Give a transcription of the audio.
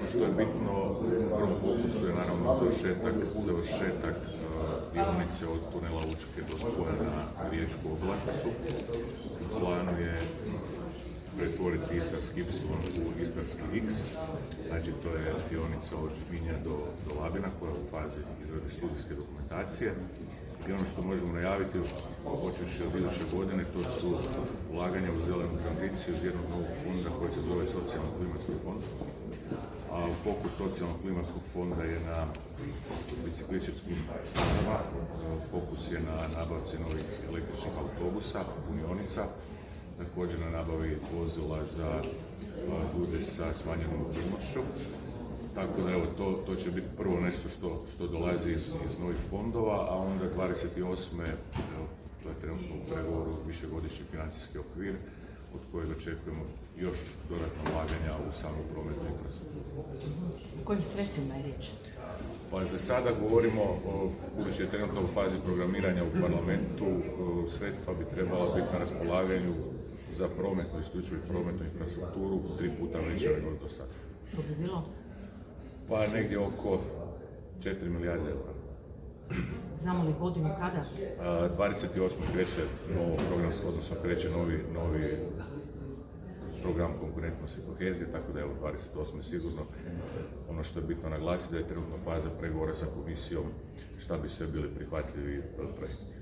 što je bitno, u prvom fokusu je naravno završetak dionice od tunela Učke do spoja na riječku obilaznicu. U planu je pretvoriti Istarski Y u Istarski X, znači to je dionica od Žminja do Labina koja je u fazi izrade studijske dokumentacije. I ono što možemo najaviti, počevši od iduće godine, to su ulaganja u zelenu tranziciju iz jednog novog fonda koji se zove Socijalno-klimatski fond. A fokus Socijalno-klimatskog fonda je na biciklističkim stazama, fokus je na nabavci novih električnih autobusa, punionica, također na nabavi vozila za ljude sa smanjenom mobilnošću. Tako da evo, to će biti prvo nešto što dolazi iz novih fondova, a onda 28. To je trenutno u pregovoru višegodišnji financijski okvir od kojeg očekujemo još dodatno ulaganja u samu prometnu infrastrukturu. O kojim sredstvima je riječ? Pa za sada govorimo, budući je trenutno u fazi programiranja u parlamentu, sredstva bi trebala biti na raspolaganju za prometnu, isključivo prometnu infrastrukturu 3 puta veća nego do sada. To bi bilo? Pa negdje oko 4 milijarde eura. Znamo li godinu kada? 28. kreće novo programsko, odnosno kreće novi program konkurentnosti i kohezije, tako da je 28. sigurno. Ono što je bitno naglasiti da je trenutno faza pregovora sa komisijom šta bi sve bili prihvatljivi projekti.